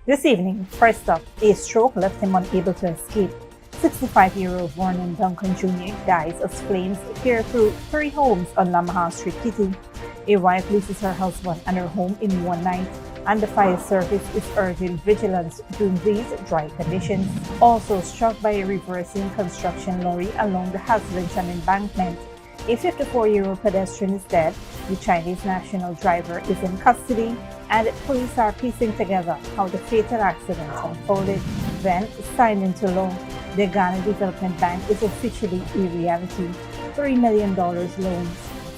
This evening, first up, a stroke left him unable to escape. 65-year-old Vernon Duncan Jr. dies as flames tear through 3 homes on Lamaha Street, Kitty. A wife loses her husband and her home in one night, and the fire service is urging vigilance during these dry conditions. Also struck by a reversing construction lorry along the Haslington embankment. A 54-year-old pedestrian is dead, the Chinese national driver is in custody, and police are piecing together how the fatal accident unfolded. Then, signed into law, the Guyana Development Bank is officially a reality. $3 million loans,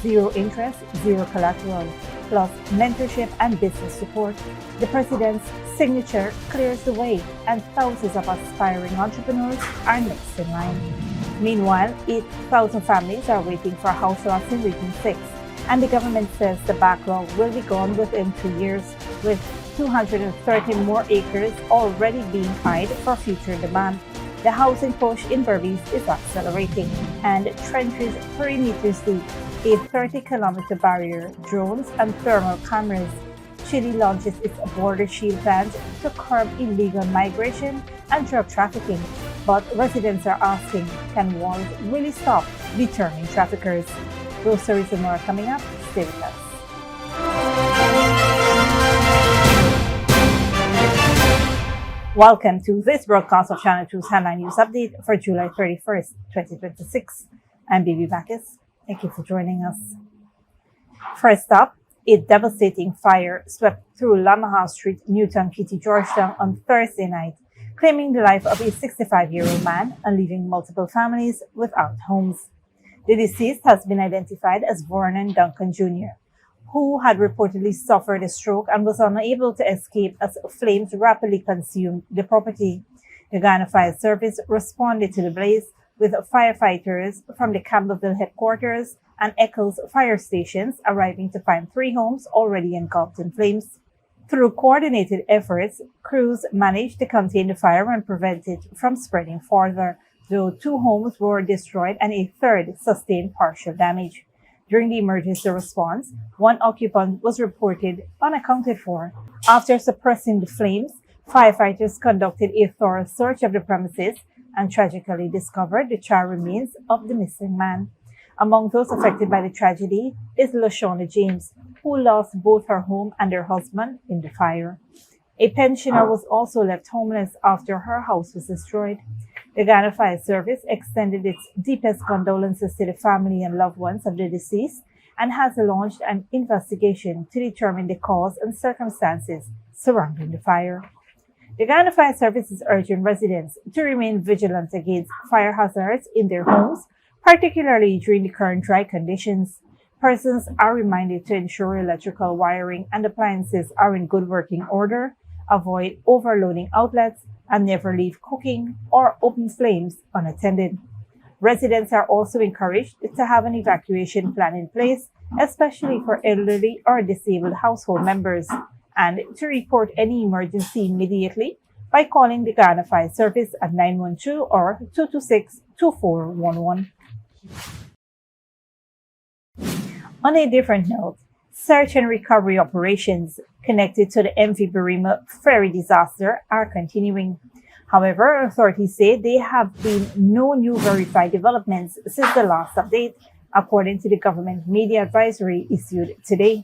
0 interest, 0 collateral, plus mentorship and business support. The president's signature clears the way, and thousands of aspiring entrepreneurs are next in line. Meanwhile, 8,000 families are waiting for house lots in Region 6, and the government says the backlog will be gone within 2 years, with 230 more acres already being eyed for future demand. The housing push in Berbice is accelerating, and trenches 3 meters deep, a 30-kilometer barrier, drones and thermal cameras. Chile launches its border shield plans to curb illegal migration and drug trafficking. But residents are asking, can walls really stop deterring traffickers? Those stories and more coming up. Stay with us. Welcome to this broadcast of Channel 2's Headline News Update for July 31st, 2026. I'm Baby Bacchus. Thank you for joining us. First up, a devastating fire swept through Lamaha Street, Newtown, Kitty, Georgetown on Thursday night, claiming the life of a 65-year-old man and leaving multiple families without homes. The deceased has been identified as Vernon Duncan Jr., who had reportedly suffered a stroke and was unable to escape as flames rapidly consumed the property. The Guyana Fire Service responded to the blaze with firefighters from the Campbellville headquarters and Eccles fire stations arriving to find 3 homes already engulfed in flames. Through coordinated efforts, crews managed to contain the fire and prevent it from spreading further, though 2 homes were destroyed and a third sustained partial damage. During the emergency response, 1 occupant was reported unaccounted for. After suppressing the flames, firefighters conducted a thorough search of the premises and tragically discovered the charred remains of the missing man. Among those affected by the tragedy is LaShawna James, who lost both her home and her husband in the fire. A pensioner was also left homeless after her house was destroyed. The Guyana Fire Service extended its deepest condolences to the family and loved ones of the deceased and has launched an investigation to determine the cause and circumstances surrounding the fire. The Guyana Fire Service is urging residents to remain vigilant against fire hazards in their homes, particularly during the current dry conditions. Persons are reminded to ensure electrical wiring and appliances are in good working order, avoid overloading outlets, and never leave cooking or open flames unattended. Residents are also encouraged to have an evacuation plan in place, especially for elderly or disabled household members, and to report any emergency immediately by calling the Guyana Fire Service at 912 or 226-2411. On a different note, search and recovery operations connected to the MV Berbice ferry disaster are continuing. However, authorities say there have been no new verified developments since the last update, according to the government media advisory issued today.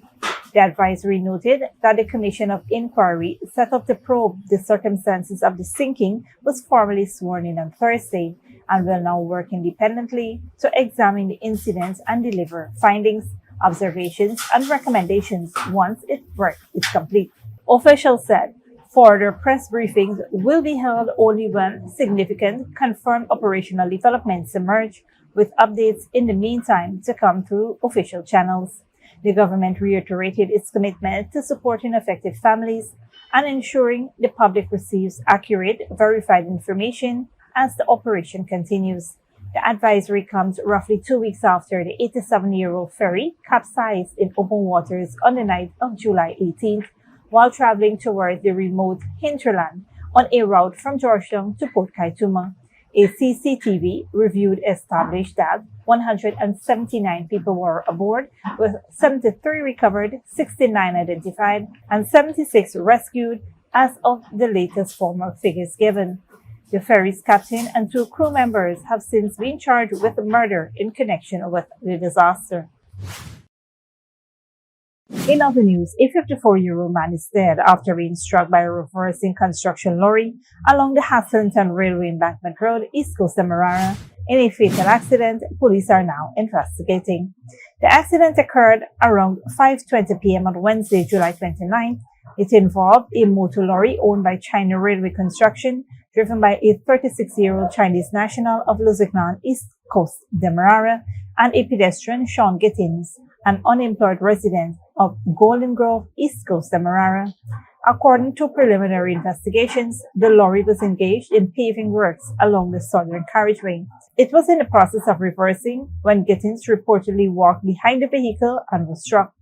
The advisory noted that the Commission of Inquiry set up to probe the circumstances of the sinking was formally sworn in on Thursday and will now work independently to examine the incidents and deliver findings, observations, and recommendations once its work is complete. Officials said further press briefings will be held only when significant confirmed operational developments emerge, with updates in the meantime to come through official channels. The government reiterated its commitment to supporting affected families and ensuring the public receives accurate, verified information as the operation continues. The advisory comes roughly 2 weeks after the 87-year-old ferry capsized in open waters on the night of July 18th while traveling towards the remote hinterland on a route from Georgetown to Port Kaituma. A CCTV review established that 179 people were aboard, with 73 recovered, 69 identified, and 76 rescued, as of the latest formal figures given. The ferry's captain and 2 crew members have since been charged with murder in connection with the disaster. In other news, a 54-year-old man is dead after being struck by a reversing construction lorry along the Haslington Railway Embankment Road, East Coast Demerara. In a fatal accident, police are now investigating. The accident occurred around 5:20 p.m. on Wednesday, July 29th. It involved a motor lorry owned by China Railway Construction, driven by a 36-year-old Chinese national of Lusignan, East Coast Demerara, and a pedestrian, Sean Gittins, an unemployed resident of Golden Grove, East Coast Demerara. According to preliminary investigations, the lorry was engaged in paving works along the southern carriageway. It was in the process of reversing when Gittins reportedly walked behind the vehicle and was struck.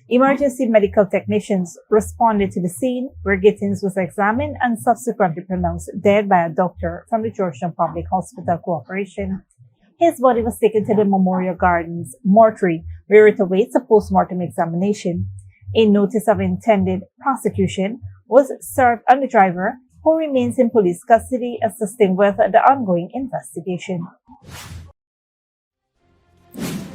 Emergency medical technicians responded to the scene, where Gittins was examined and subsequently pronounced dead by a doctor from the Georgetown Public Hospital Corporation. His body was taken to the Memorial Gardens mortuary, where it awaits a post-mortem examination. A notice of intended prosecution was served on the driver, who remains in police custody assisting with the ongoing investigation.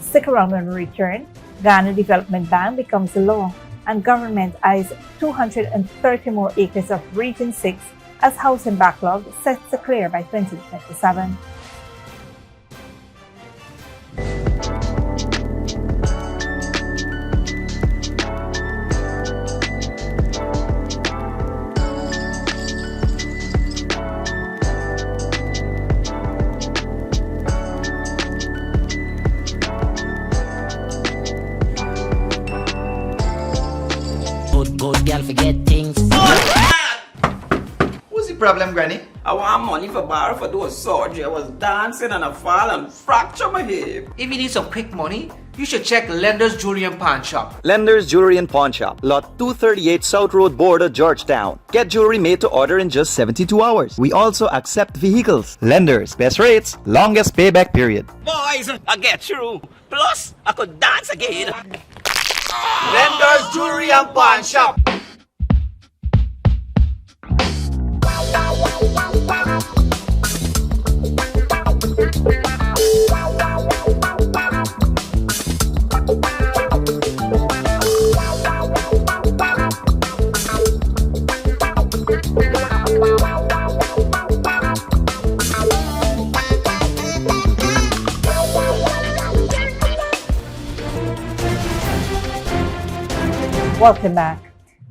Stick around when we return. Guyana Development Bank becomes law, and government eyes 230 more acres of Region 6 as housing backlog set to clear by 2027. Good girl forget things. What's the problem, Granny? I want money for borrow for do a surgery. I was dancing and I fall and fracture my hip. If you need some quick money, you should check Lender's Jewelry and Pawn Shop. Lender's Jewelry and Pawn Shop, Lot 238 South Road Border, Georgetown. Get jewelry made to order in just 72 hours. We also accept vehicles. Lender's, best rates, longest payback period. Boys, I get through. Plus, I could dance again. Lender's Jewelry and Pawn Shop. Welcome back.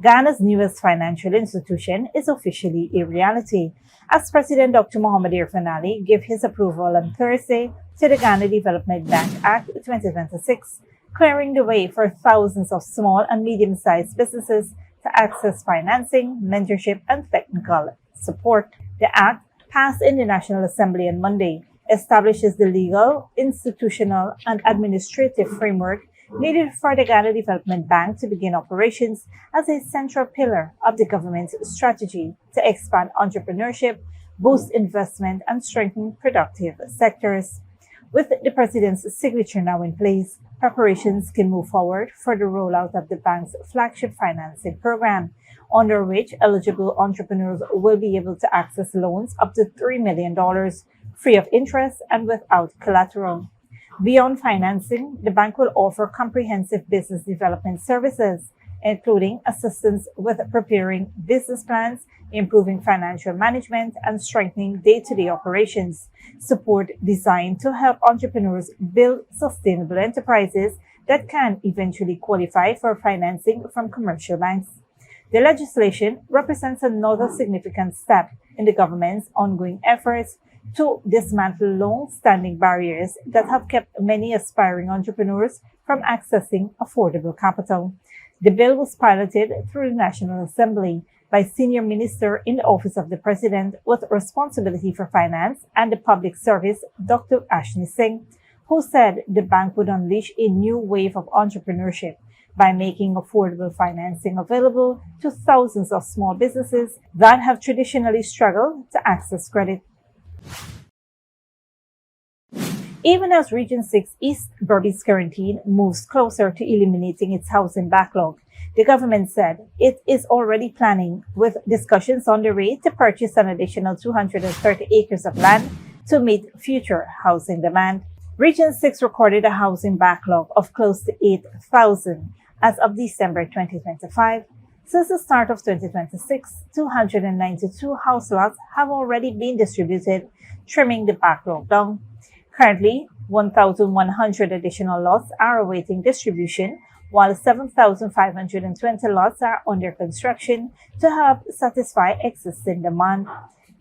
Ghana's newest financial institution is officially a reality, as President Dr. Mohamed Irfaan gave his approval on Thursday to the Guyana Development Bank Act 2026, clearing the way for thousands of small and medium-sized businesses to access financing, mentorship, and technical support. The act, passed in the National Assembly on Monday, establishes the legal, institutional, and administrative framework needed for the Guyana Development Bank to begin operations as a central pillar of the government's strategy to expand entrepreneurship, boost investment, and strengthen productive sectors. With the President's signature now in place, preparations can move forward for the rollout of the bank's flagship financing program, under which eligible entrepreneurs will be able to access loans up to $3 million, free of interest and without collateral. Beyond financing, the bank will offer comprehensive business development services, including assistance with preparing business plans, improving financial management, and strengthening day-to-day operations, support designed to help entrepreneurs build sustainable enterprises that can eventually qualify for financing from commercial banks. The legislation represents another significant step in the government's ongoing efforts to dismantle long-standing barriers that have kept many aspiring entrepreneurs from accessing affordable capital. The bill was piloted through the National Assembly by Senior Minister in the Office of the President with responsibility for finance and the public service, Dr. Ashni Singh, who said the bank would unleash a new wave of entrepreneurship by making affordable financing available to thousands of small businesses that have traditionally struggled to access credit. Even as Region 6 East Berbice quarantine moves closer to eliminating its housing backlog, the government said it is already planning, with discussions underway, to purchase an additional 230 acres of land to meet future housing demand. Region 6 recorded a housing backlog of close to 8,000 as of December 2025. Since the start of 2026, 292 house lots have already been distributed, trimming the backlog down. Currently, 1,100 additional lots are awaiting distribution, while 7,520 lots are under construction to help satisfy existing demand.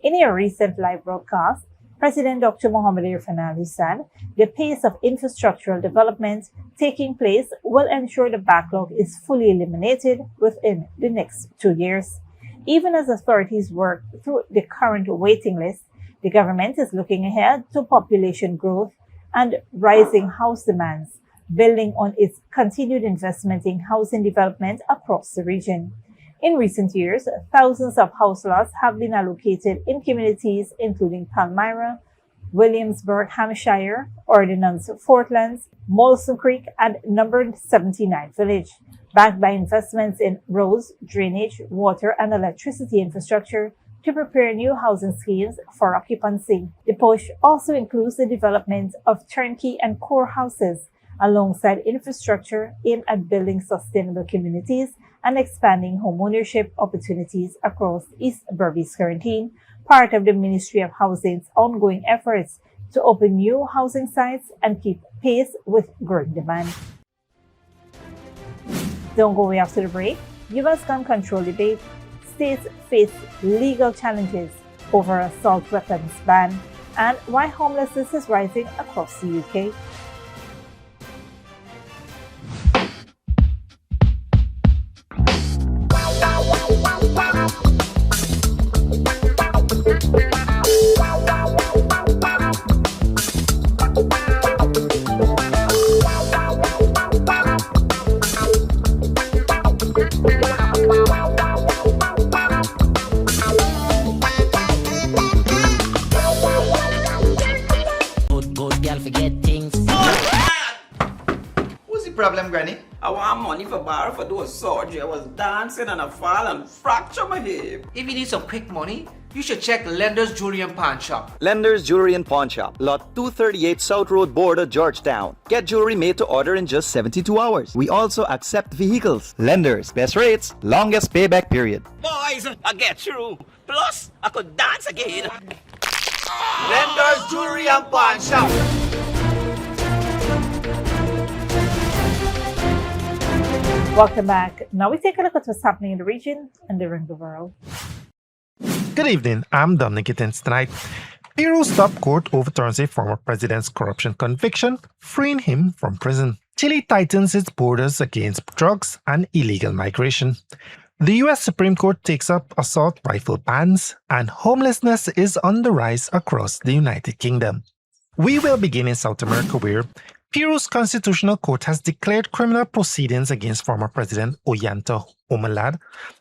In a recent live broadcast, President Dr. Mohamed Irfan said the pace of infrastructural development taking place will ensure the backlog is fully eliminated within the next 2 years. Even as authorities work through the current waiting list, the government is looking ahead to population growth and rising house demands, building on its continued investment in housing development across the region. In recent years, thousands of house lots have been allocated in communities including Palmyra, Williamsburg, Hampshire, Ordnance, Fortlands, Molson Creek, and numbered 79 Village, backed by investments in roads, drainage, water, and electricity infrastructure to prepare new housing schemes for occupancy. The push also includes the development of turnkey and core houses, alongside infrastructure aimed at building sustainable communities and expanding homeownership opportunities across East Berbice quarantine, part of the Ministry of Housing's ongoing efforts to open new housing sites and keep pace with growing demand. Don't go away after the break. U.S. gun control debate. States face legal challenges over assault weapons ban, and why homelessness is rising across the UK. Good girl forget things. What's the problem, Granny? I want money for borrow for those surgery. I was dancing and I fall and fracture my hip. If you need some quick money, you should check Lender's Jewelry and Pawn Shop. Lender's Jewelry and Pawn Shop, Lot 238 South Road Border, Georgetown. Get jewelry made to order in just 72 hours. We also accept vehicles. Lenders, best rates, longest payback period. Boys, I get through. Plus, I could dance again. Lender's Jewelry and Pawn Shop. Welcome back. Now we take a look at what's happening in the region and around the world. Good evening, I'm Dominic Gittins. Tonight, Peru's top court overturns a former president's corruption conviction, freeing him from prison. Chile tightens its borders against drugs and illegal migration. The US Supreme Court takes up assault rifle bans, and homelessness is on the rise across the United Kingdom. We will begin in South America, where Peru's Constitutional Court has declared criminal proceedings against former President Ollanta Humala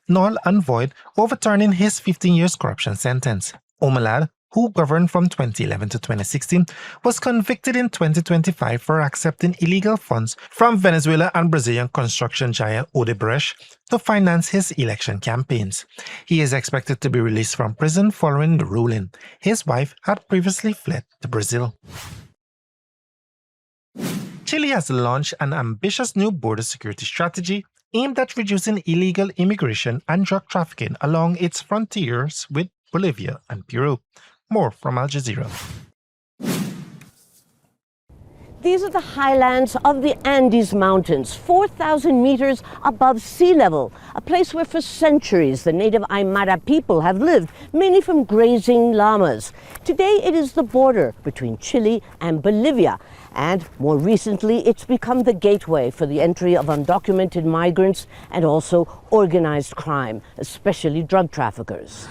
null and void, overturning his 15 years corruption sentence. Humala, who governed from 2011 to 2016, was convicted in 2025 for accepting illegal funds from Venezuela and Brazilian construction giant Odebrecht to finance his election campaigns. He is expected to be released from prison following the ruling. His wife had previously fled to Brazil. Chile has launched an ambitious new border security strategy aimed at reducing illegal immigration and drug trafficking along its frontiers with Bolivia and Peru. More from Al Jazeera. These are the highlands of the Andes Mountains, 4,000 meters above sea level, a place where for centuries the native Aymara people have lived, mainly from grazing llamas. Today it is the border between Chile and Bolivia, and more recently it's become the gateway for the entry of undocumented migrants and also organized crime, especially drug traffickers.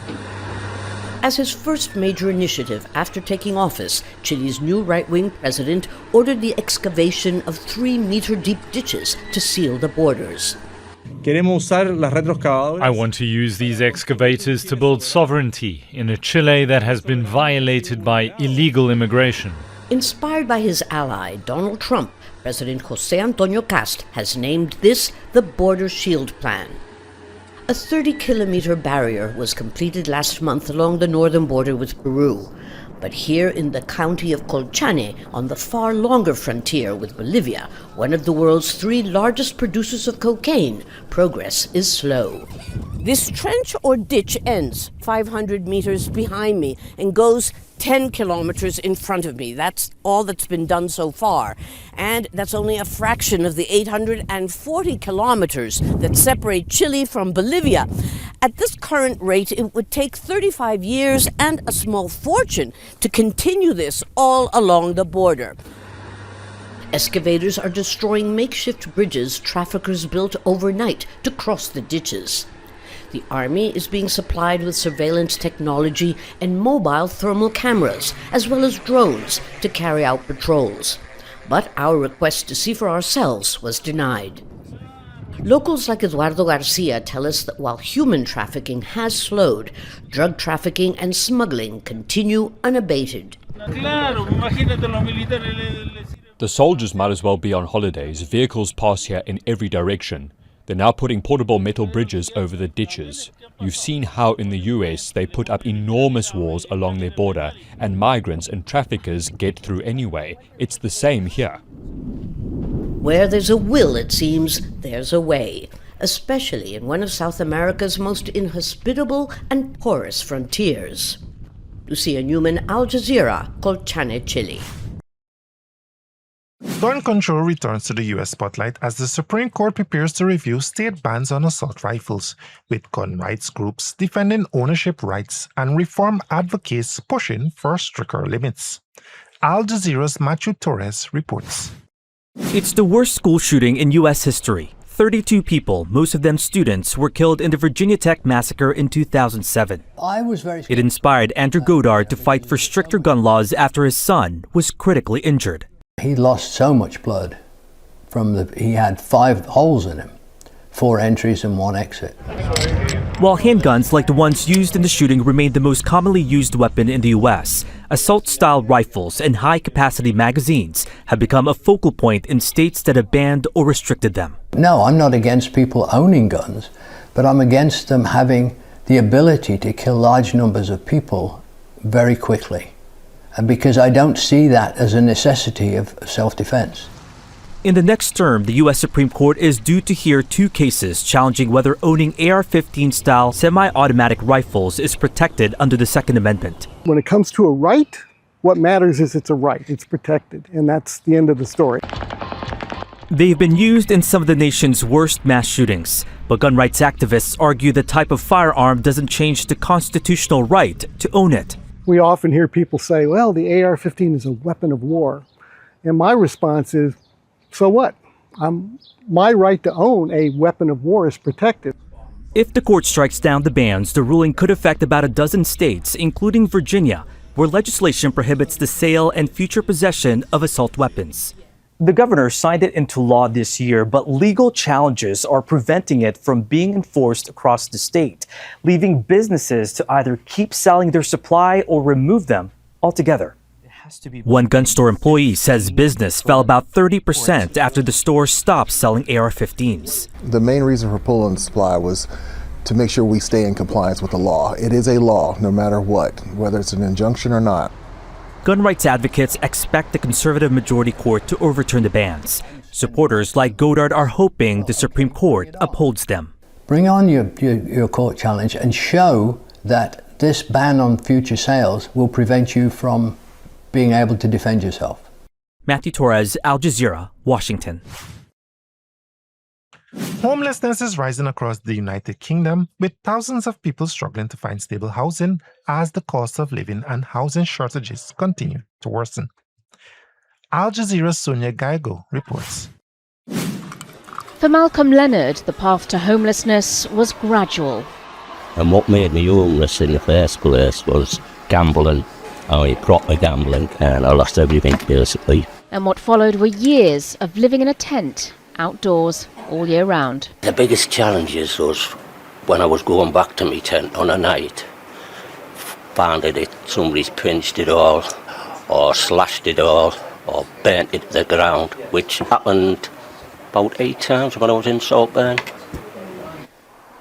As his first major initiative after taking office, Chile's new right-wing president ordered the excavation of 3-meter-deep ditches to seal the borders. I want to use these excavators to build sovereignty in a Chile that has been violated by illegal immigration. Inspired by his ally, Donald Trump, President Jose Antonio Cast has named this the Border Shield Plan. A 30-kilometer barrier was completed last month along the northern border with Peru. But here in the county of Colchane, on the far longer frontier with Bolivia, one of the world's 3 largest producers of cocaine, progress is slow. This trench or ditch ends 500 meters behind me and goes 10 kilometers in front of me. That's all that's been done so far. And that's only a fraction of the 840 kilometers that separate Chile from Bolivia. At this current rate, it would take 35 years and a small fortune to continue this all along the border. Excavators are destroying makeshift bridges traffickers built overnight to cross the ditches. The Army is being supplied with surveillance technology and mobile thermal cameras, as well as drones, to carry out patrols. But our request to see for ourselves was denied. Locals like Eduardo Garcia tell us that while human trafficking has slowed, drug trafficking and smuggling continue unabated. The soldiers might as well be on holidays. Vehicles pass here in every direction. They're now putting portable metal bridges over the ditches. You've seen how in the US they put up enormous walls along their border and migrants and traffickers get through anyway. It's the same here. Where there's a will, it seems, there's a way, especially in one of South America's most inhospitable and porous frontiers. Lucia Newman, Al Jazeera, Colchane, Chile. Gun control returns to the U.S. spotlight as the Supreme Court prepares to review state bans on assault rifles, with gun rights groups defending ownership rights and reform advocates pushing for stricter limits. Al Jazeera's Matthew Torres reports. It's the worst school shooting in U.S. history. 32 people, most of them students, were killed in the Virginia Tech massacre in 2007. It inspired Andrew Goddard to fight for stricter gun laws after his son was critically injured. He lost so much blood he had 5 holes in him, 4 entries and 1 exit. While handguns like the ones used in the shooting remain the most commonly used weapon in the U.S., assault-style rifles and high-capacity magazines have become a focal point in states that have banned or restricted them. No, I'm not against people owning guns, but I'm against them having the ability to kill large numbers of people very quickly. And because I don't see that as a necessity of self-defense. In the next term, the U.S. Supreme Court is due to hear 2 cases challenging whether owning AR-15-style semi-automatic rifles is protected under the Second Amendment. When it comes to a right, what matters is it's a right, it's protected, and that's the end of the story. They've been used in some of the nation's worst mass shootings, but gun rights activists argue the type of firearm doesn't change the constitutional right to own it. We often hear people say, well, the AR-15 is a weapon of war. And my response is, so what? My right to own a weapon of war is protected. If the court strikes down the bans, the ruling could affect about a dozen states, including Virginia, where legislation prohibits the sale and future possession of assault weapons. The governor signed it into law this year, but legal challenges are preventing it from being enforced across the state, leaving businesses to either keep selling their supply or remove them altogether. One gun store employee says business fell about 30% after the store stopped selling AR-15s. The main reason for pulling the supply was to make sure we stay in compliance with the law. It is a law, no matter what, whether it's an injunction or not. Gun rights advocates expect the conservative majority court to overturn the bans. Supporters like Goddard are hoping the Supreme Court upholds them. Bring on your court challenge and show that this ban on future sales will prevent you from being able to defend yourself. Matthew Torres, Al Jazeera, Washington. Homelessness is rising across the United Kingdom, with thousands of people struggling to find stable housing as the cost of living and housing shortages continue to worsen. Al Jazeera's Sonia Gaigo reports. For Malcolm Leonard, the path to homelessness was gradual. And what made me homeless in the first place was gambling. I proper gambling, and I lost everything basically. And what followed were years of living in a tent, outdoors, all year round. The biggest challenges was when I was going back to my tent on a night, found that somebody's pinched it all, or slashed it all or burnt it to the ground, which happened about 8 times when I was in Saltburn.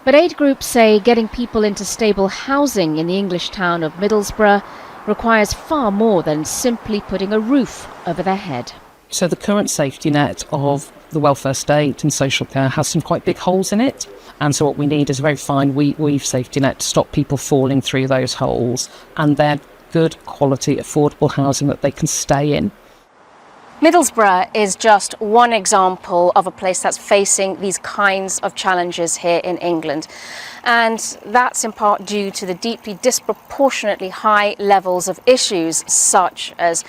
But aid groups say getting people into stable housing in the English town of Middlesbrough requires far more than simply putting a roof over their head. So the current safety net of the welfare state and social care has some quite big holes in it. And so what we need is a very fine weave safety net to stop people falling through those holes, and then good quality, affordable housing that they can stay in. Middlesbrough is just one example of a place that's facing these kinds of challenges here in England. And that's in part due to the deeply disproportionately high levels of issues such as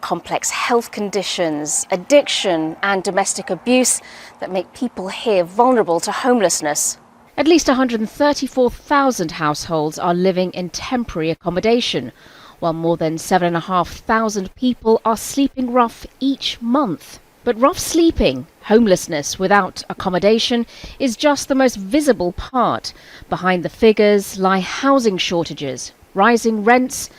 complex health conditions, addiction and domestic abuse that make people here vulnerable to homelessness. At least 134,000 households are living in temporary accommodation, while more than 7,500 people are sleeping rough each month. But rough sleeping, homelessness without accommodation, is just the most visible part. Behind the figures lie housing shortages, rising rents,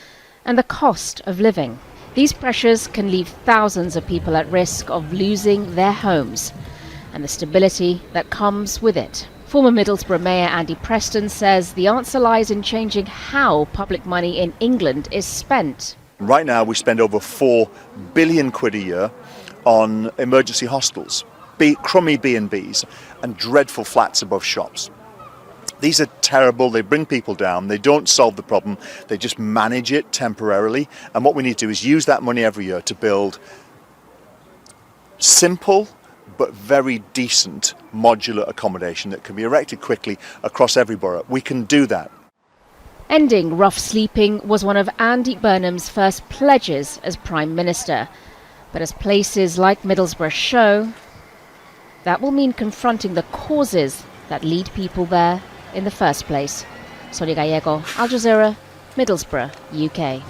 and the cost of living. These pressures can leave thousands of people at risk of losing their homes and the stability that comes with it. Former Middlesbrough Mayor Andy Preston says the answer lies in changing how public money in England is spent. Right now we spend over £4 billion a year on emergency hostels, crummy B&Bs and dreadful flats above shops. These are terrible, they bring people down, they don't solve the problem, they just manage it temporarily. And what we need to do is use that money every year to build simple but very decent modular accommodation that can be erected quickly across every borough. We can do that. Ending rough sleeping was one of Andy Burnham's first pledges as Prime Minister. But as places like Middlesbrough show, that will mean confronting the causes that lead people there in the first place. Sonia Gallego, Al Jazeera, Middlesbrough, UK.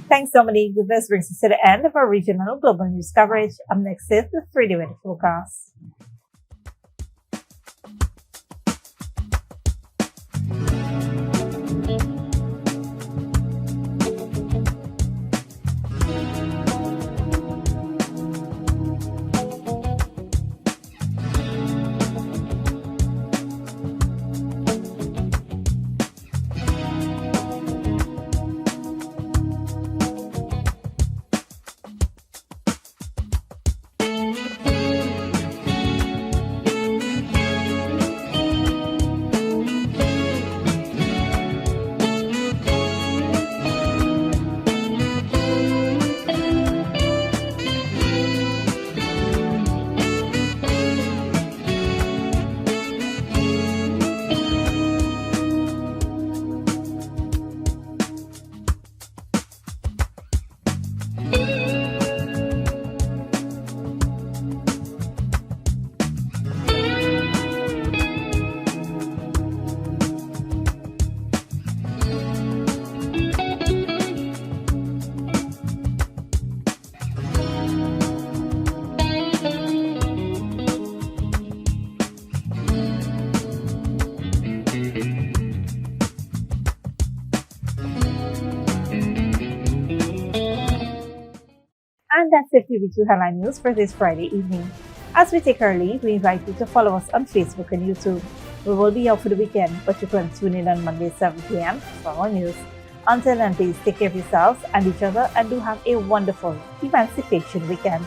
Thanks, Dominique. This brings us to the end of our regional global news coverage. Up next is the 3D forecast. And that's it, TV2 Headline News for this Friday evening. As we take our leave, we invite you to follow us on Facebook and YouTube. We will be out for the weekend, but you can tune in on Monday 7 p.m. for more news. Until then, please take care of yourselves and each other and do have a wonderful Emancipation weekend.